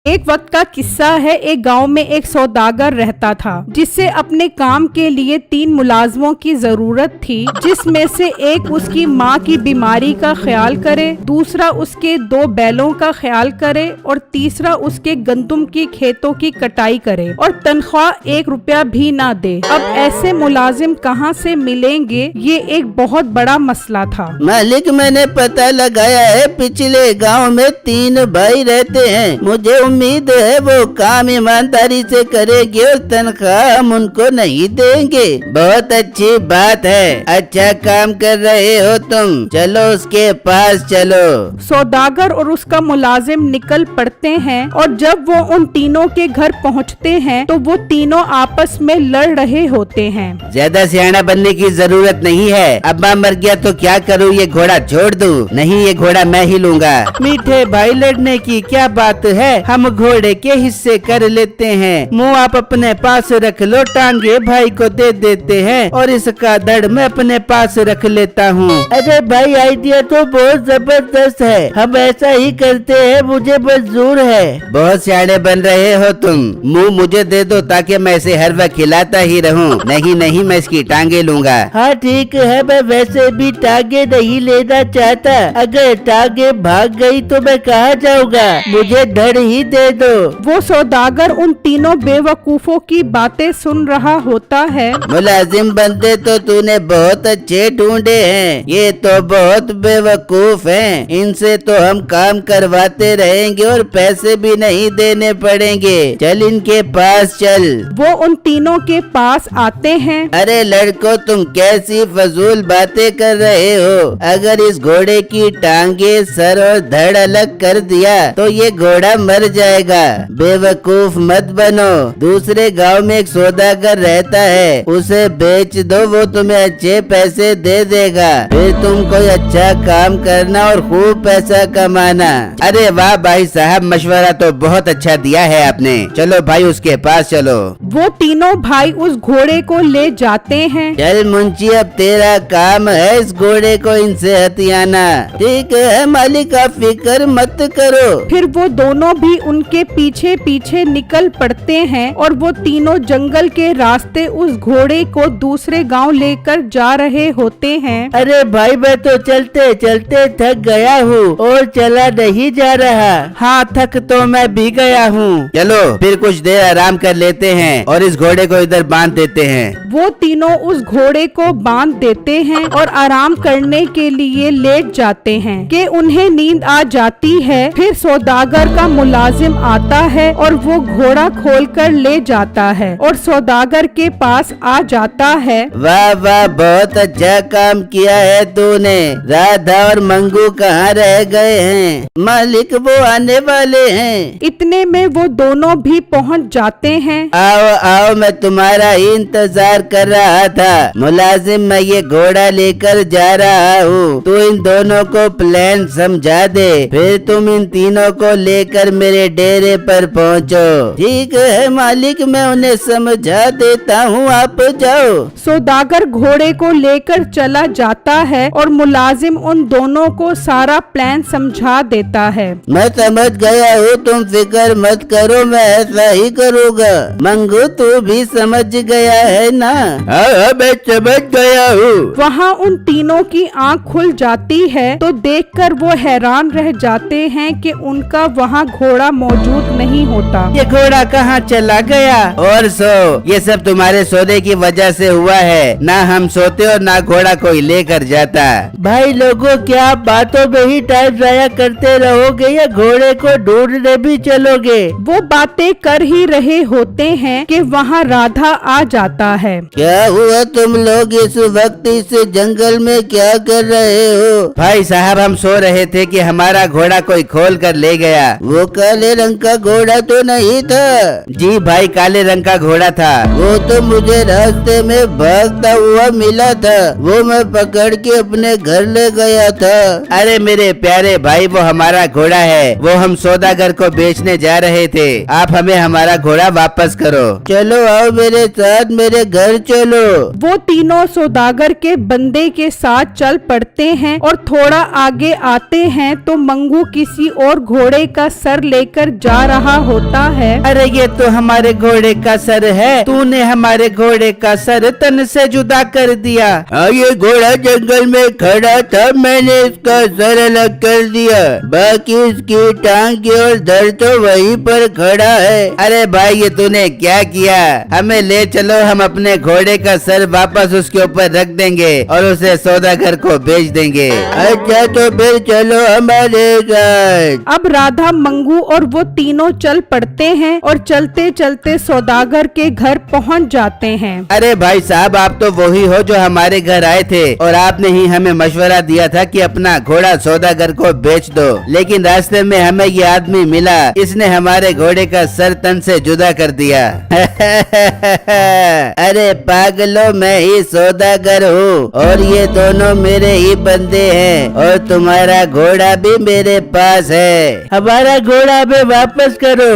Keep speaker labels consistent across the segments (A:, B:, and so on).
A: एक वक्त का किस्सा है। एक गांव में एक सौदागर रहता था जिससे अपने काम के लिए 3 मुलाजमों की जरूरत थी, जिसमें से एक उसकी माँ की बीमारी का ख्याल करे, दूसरा उसके 2 बैलों का ख्याल करे और तीसरा उसके गंदुम की खेतों की कटाई करे और तनख्वाह 1 रुपया भी ना दे। अब ऐसे मुलाजिम कहाँ से मिलेंगे, ये एक बहुत बड़ा मसला था।
B: मालिक, मैंने पता लगाया है, पिछले गांव में 3 भाई रहते हैं। मुझे उम्मीद है वो काम ईमानदारी से करेंगे और तनख्वाह हम उनको नहीं देंगे। बहुत अच्छी बात है, अच्छा काम कर रहे हो तुम, चलो उसके पास चलो।
A: सौदागर और उसका मुलाजिम निकल पड़ते हैं और जब वो उन तीनों के घर पहुंचते हैं तो वो तीनों आपस में लड़ रहे होते हैं।
B: ज्यादा सियाना बनने की जरूरत नहीं है, अब्बा मर गया तो क्या करूँ, ये घोड़ा छोड़ दूँ? नहीं, ये घोड़ा मैं ही लूंगा। मीठे भाई, लड़ने की क्या बात है, हम घोड़े के हिस्से कर लेते हैं। मुँह आप अपने पास रख लो, टांगे भाई को दे देते हैं और इसका धड़ मैं अपने पास रख लेता हूँ। अरे भाई, आइडिया तो बहुत जबरदस्त है, हम ऐसा ही करते हैं, मुझे मंजूर है। बहुत सियाने बन रहे हो तुम, मुँह मुझे दे दो ताकि मैं इसे हर वक्त खिलाता ही रहूं। नहीं नहीं, मैं इसकी टांगे लूंगा। हाँ ठीक है, मैं वैसे भी टांगे नहीं लेना चाहता, अगर टांगे भाग गई तो मैं कहाँ जाऊँगा, मुझे धड़ ही दे दो।
A: वो सौदागर उन तीनों बेवकूफों की बातें सुन रहा होता है।
B: मुलाजिम बनते तो तूने बहुत अच्छे ढूंढे हैं, ये तो बहुत बेवकूफ हैं। इनसे तो हम काम करवाते रहेंगे और पैसे भी नहीं देने पड़ेंगे। चल इनके पास चल।
A: वो उन तीनों के पास आते हैं।
B: अरे लड़को, तुम कैसी फजूल बातें कर रहे हो? अगर इस घोड़े की टांगे, सर और धड़ अलग कर दिया तो ये घोड़ा मर जाएगा। बेवकूफ मत बनो। दूसरे गांव में एक सौदागर रहता है, उसे बेच दो, वो तुम्हें अच्छे पैसे दे देगा। फिर तुम कोई अच्छा काम करना और खूब पैसा कमाना। अरे वाह भाई साहब, मशवरा तो बहुत अच्छा दिया है आपने। चलो भाई, उसके पास चलो।
A: वो तीनों भाई उस घोड़े को ले जाते हैं।
B: चल मुंशी, अब तेरा काम है इस घोड़े को इनसे हथियाना। ठीक है मालिक, आप फिक्र मत करो।
A: फिर वो दोनों भी उनके पीछे पीछे निकल पड़ते हैं और वो तीनों जंगल के रास्ते उस घोड़े को दूसरे गांव लेकर जा रहे होते हैं।
B: अरे भाई, मैं तो चलते चलते थक गया हूँ और चला नहीं जा रहा। हाँ, थक तो मैं भी गया हूँ। चलो फिर कुछ देर आराम कर लेते हैं और इस घोड़े को इधर बांध देते हैं।
A: वो तीनों उस घोड़े को बांध देते हैं और आराम करने के लिए लेट जाते हैं कि उन्हें नींद आ जाती है। फिर सौदागर का मुलाजिम आता है और वो घोड़ा खोलकर ले जाता है और सौदागर के पास आ जाता है।
B: वाह वाह, बहुत अच्छा काम किया है तूने। राधा और मंगू कहाँ रह गए हैं? मालिक, वो आने वाले हैं।
A: इतने में वो दोनों भी पहुंच जाते हैं।
B: आओ आओ, मैं तुम्हारा ही इंतजार कर रहा था। मुलाजिम, मैं ये घोड़ा लेकर जा रहा हूँ, तू इन दोनों को प्लान समझा दे, फिर तुम इन तीनों को लेकर मेरे डेरे पर पहुँचो। ठीक है मालिक, मैं उन्हें समझा देता हूँ, आप जाओ।
A: सौदागर घोड़े को लेकर चला जाता है और मुलाजिम उन दोनों को सारा प्लान समझा देता है।
B: मैं समझ गया हूँ, तुम फिक्र मत करो, मैं ऐसा ही करूँगा। मंगू, तू भी समझ गया है ना? हाँ, मैं समझ गया हूँ।
A: वहाँ उन तीनों की आँख खुल जाती है तो देखकर वो हैरान रह जाते हैं कि उनका वहाँ घोड़ा मौजूद नहीं होता।
B: ये घोड़ा कहाँ चला गया? और ये सब तुम्हारे सोने की वजह से हुआ है, ना हम सोते और ना घोड़ा कोई लेकर जाता। भाई लोगों, क्या आप बातों में ही टाइम जाया करते रहोगे या घोड़े को ढूंढने भी चलोगे?
A: वो बातें कर ही रहे होते हैं कि वहाँ राधा आ जाता है।
B: क्या हुआ, तुम लोग इस वक्त इस जंगल में क्या कर रहे हो? भाई साहब, हम सो रहे थे कि हमारा घोड़ा कोई खोल कर ले गया। वो काले रंग का घोड़ा तो नहीं था? जी भाई, काले रंग का घोड़ा था। वो तो मुझे रास्ते में भागता हुआ मिला था, वो मैं पकड़ के अपने घर ले गया था। अरे मेरे प्यारे भाई, वो हमारा घोड़ा है, वो हम सौदागर को बेचने जा रहे थे। आप हमें हमारा घोड़ा वापस करो। चलो आओ मेरे साथ, मेरे घर चलो।
A: वो तीनों सौदागर के बंदे के साथ चल पड़ते हैं और थोड़ा आगे आते हैं तो मंगू किसी और घोड़े का सर लेकर लेकर जा रहा होता है।
B: अरे ये तो हमारे घोड़े का सर है, तूने हमारे घोड़े का सर तन से जुदा कर दिया। हाँ, ये घोड़ा जंगल में खड़ा था, मैंने इसका सर अलग कर दिया, बाकी इसकी टांग और धड़ तो वहीं पर खड़ा है। अरे भाई ये तूने क्या किया? हमें ले चलो, हम अपने घोड़े का सर वापस उसके ऊपर रख देंगे और उसे सौदागर को बेच देंगे। अच्छा तो फिर चलो हमारे साथ।
A: अब राधा, मंगू और वो तीनों चल पड़ते हैं और चलते चलते सौदागर के घर पहुंच जाते हैं।
B: अरे भाई साहब, आप तो वही हो जो हमारे घर आए थे और आपने ही हमें मशवरा दिया था कि अपना घोड़ा सौदागर को बेच दो, लेकिन रास्ते में हमें ये आदमी मिला, इसने हमारे घोड़े का सर तन से जुदा कर दिया। अरे पागलो, मैं ही सौदागर हूँ और ये दोनों मेरे ही बंदे हैं और तुम्हारा घोड़ा भी मेरे पास है। हमारा घोड़ा भी वापस करो।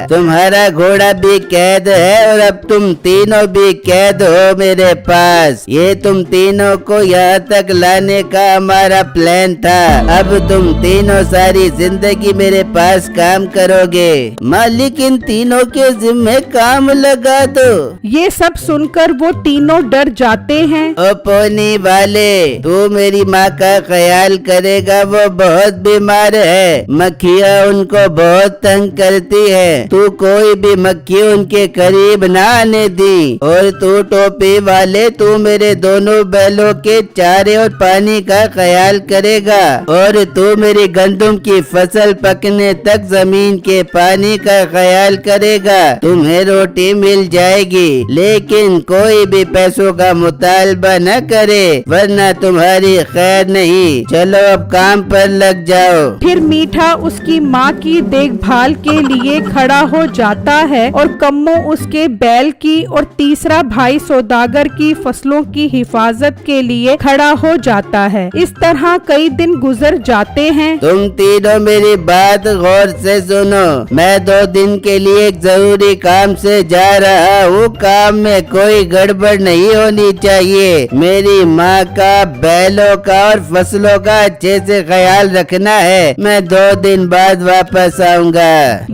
B: तुम्हारा घोड़ा भी कैद है और अब तुम तीनों भी कैद हो मेरे पास। ये तुम तीनों को यहाँ तक लाने का हमारा प्लान था। अब तुम तीनों सारी जिंदगी मेरे पास काम करोगे। मालिक, इन तीनों के जिम्मे काम लगा दो।
A: ये सब सुनकर वो तीनों डर जाते हैं।
B: ओ पोनी वाले, तू मेरी माँ का ख्याल करेगा, वो बहुत बीमार है, मक्खियाँ उनको बहुत तंग करती है, तू कोई भी मक्खी उनके करीब ना आने दी। और तू टोपी वाले, तू मेरे दोनों बैलों के चारे और पानी का ख्याल करेगा और तू मेरी गंदम की फसल पकने तक जमीन के पानी का ख्याल करेगा। तुम्हें रोटी मिल जाएगी, लेकिन कोई भी पैसों का मुतालबा न करे, वरना तुम्हारी खैर नहीं। चलो अब काम पर लग जाओ।
A: फिर मीठा उसकी माँ की देखभाल के लिए खड़ा हो जाता है और कम्मो उसके बैल की और तीसरा भाई सौदागर की फसलों की हिफाजत के लिए खड़ा हो जाता है। इस तरह कई दिन गुजर जाते हैं।
B: तुम तीनों मेरी बात गौर से सुनो। मैं 2 दिन के लिए एक जरूरी काम से जा रहा हूँ। काम में कोई गड़बड़ नहीं होनी चाहिए। मेरी माँ का, बैलों का और फसलों का अच्छे से ख्याल रखना है। मैं 2 दिन बाद वापस आऊँगा।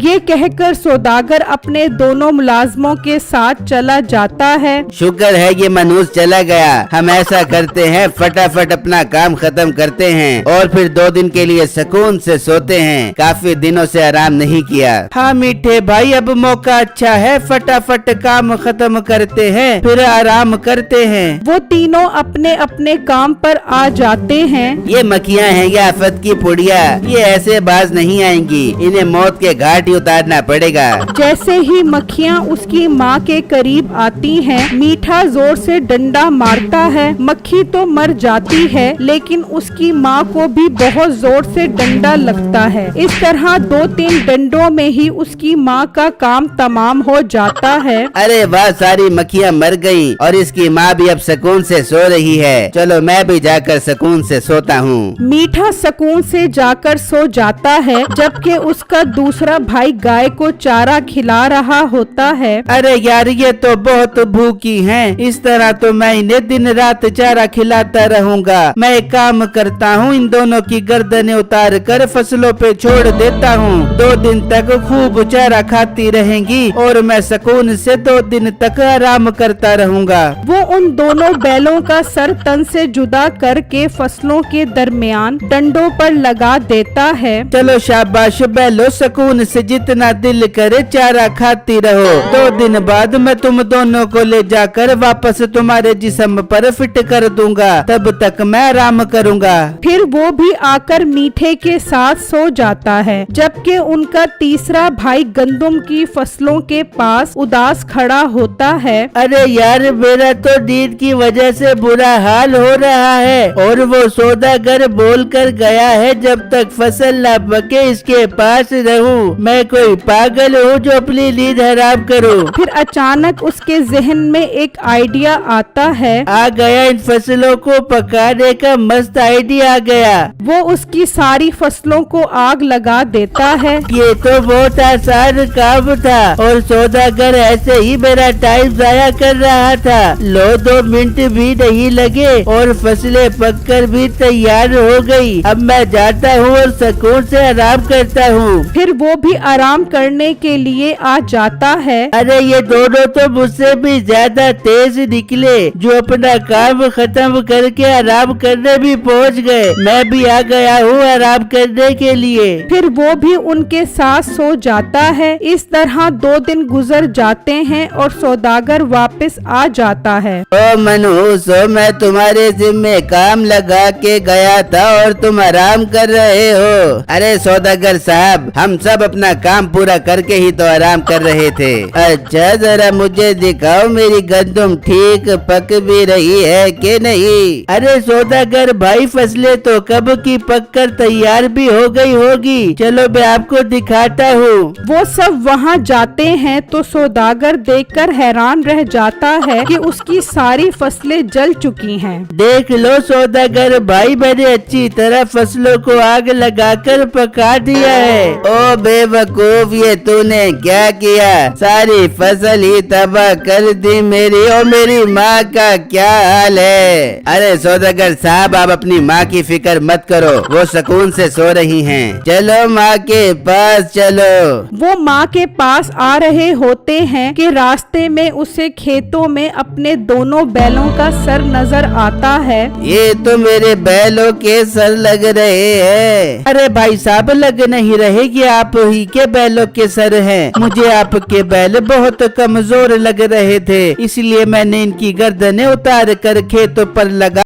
A: ये कहकर सौदागर अपने दोनों मुलाजमों के साथ चला जाता है।
B: शुक्र है ये मनहूस चला गया। हम ऐसा करते हैं, फटाफट अपना काम खत्म करते हैं और फिर 2 दिन के लिए सुकून से सोते हैं। काफी दिनों से आराम नहीं किया। हाँ मीठे भाई, अब मौका अच्छा है, फटाफट काम खत्म करते हैं, फिर आराम करते हैं।
A: वो तीनों अपने अपने काम पर आ जाते हैं।
B: ये मक्खियाँ हैं या आफत की पुड़िया, ये ऐसे बाज नहीं आएंगी, इन्हें मौत के घाट ही उतारना पड़ेगा।
A: जैसे ही मक्खियाँ उसकी माँ के करीब आती हैं, मीठा जोर से डंडा मारता है। मक्खी तो मर जाती है, लेकिन उसकी माँ को भी बहुत जोर से डंडा लगता है। इस तरह 2-3 डंडों में ही उसकी माँ का काम तमाम हो जाता है।
B: अरे वाह, सारी मक्खियाँ मर गयी और इसकी माँ भी अब सुकून से सो रही है। चलो मैं भी जाकर सुकून से सोता हूँ।
A: मीठा सुकून से जाकर सो जाता है, जबकि उसका दूसरा भाई गाय को चारा खिला रहा होता है।
B: अरे यार, ये तो बहुत भूखी हैं। इस तरह तो मैं इन्हें दिन रात चारा खिलाता रहूंगा। मैं एक काम करता हूँ, इन दोनों की गर्दनें उतार कर फसलों पे छोड़ देता हूँ। 2 दिन तक खूब चारा खाती रहेंगी और मैं सुकून से 2 दिन तक आराम करता रहूंगा।
A: वो उन दोनों बैलों का सर तन से जुदा करके फसलों के दरमियान डंडों पर लगा देता है।
B: चलो शाबाश बैलो, सुकून से जितना दिल करे चारा खाती रहो। 2 दिन बाद मैं तुम दोनों को ले जाकर वापस तुम्हारे जिस्म पर फिट कर दूंगा। तब तक मैं आराम करूंगा।
A: फिर वो भी आकर मीठे के साथ सो जाता है, जबकि उनका तीसरा भाई गंदम की फसलों के पास उदास खड़ा होता है।
B: अरे यार, मेरा तो नींद की वजह से बुरा हाल हो रहा है और वो सौदागर बोल कर गया है, जब तक फसल ना पके इसके पास रहूं। मैं कोई पागल हूँ जो अपनी नींद हराम करूँ।
A: फिर अचानक उसके जहन में एक आइडिया आता है।
B: आ गया, इन फसलों को पकाने का मस्त आइडिया आ गया।
A: वो उसकी सारी फसलों को आग लगा देता है।
B: ये तो बहुत आसान काम था और सौदागर ऐसे ही मेरा टाइम जाया कर रहा था। लो 2 मिनट भी नहीं लगे और फसलें पककर भी तैयार हो गई। अब मैं जाता हूँ और सुकून से आराम करता हूँ।
A: फिर वो भी आराम करने के लिए आ जाता है।
B: अरे ये दोनों तो मुझसे भी ज्यादा तेज निकले, जो अपना काम खत्म करके आराम करने भी पहुँच गए। मैं भी आ गया हूँ आराम करने के लिए।
A: फिर वो भी उनके साथ सो जाता है। इस तरह 2 दिन गुजर जाते हैं और सौदागर वापस आ जाता है।
B: ओ मनहूसो, मैं तुम्हारे जिम्मे काम लगा के गया था और तुम आराम कर रहे हो। अरे सौदागर साहब, हम सब अपना काम पूरा करके ही तो आराम कर रहे थे। अच्छा जरा मुझे दिखाओ मेरी गंदम ठीक पक भी रही है कि नहीं। अरे सौदागर भाई, फसलें तो कब की पककर तैयार भी हो गई होगी। चलो मैं आपको दिखाता हूँ।
A: वो सब वहाँ जाते हैं तो सौदागर देखकर हैरान रह जाता है कि उसकी सारी फसलें जल चुकी हैं।
B: देख लो सौदागर भाई, मैंने अच्छी तरह फसलों को आग लगाकर पका दिया है। ओ बेवकूफ, ये तूने क्या किया? सारी फसल ही तबाह कर दी मेरी। और मेरी माँ का क्या हाल है? अरे सौदागर साहब, आप अपनी माँ की फिक्र मत करो, वो सुकून से सो रही हैं। चलो माँ के पास चलो।
A: वो माँ के पास आ रहे होते हैं कि रास्ते में उसे खेतों में अपने दोनों बैलों का सर नजर आता है।
B: ये तो मेरे बैलों के सर लग रहे हैं। अरे भाई साहब, लग नहीं रहे कि आप ही के बैलों के सर हैं। मुझे आपके बैल बहुत कमजोर लग रहे थे, इसलिए मैंने इनकी गर्दनें उतार कर खेतों पर लगा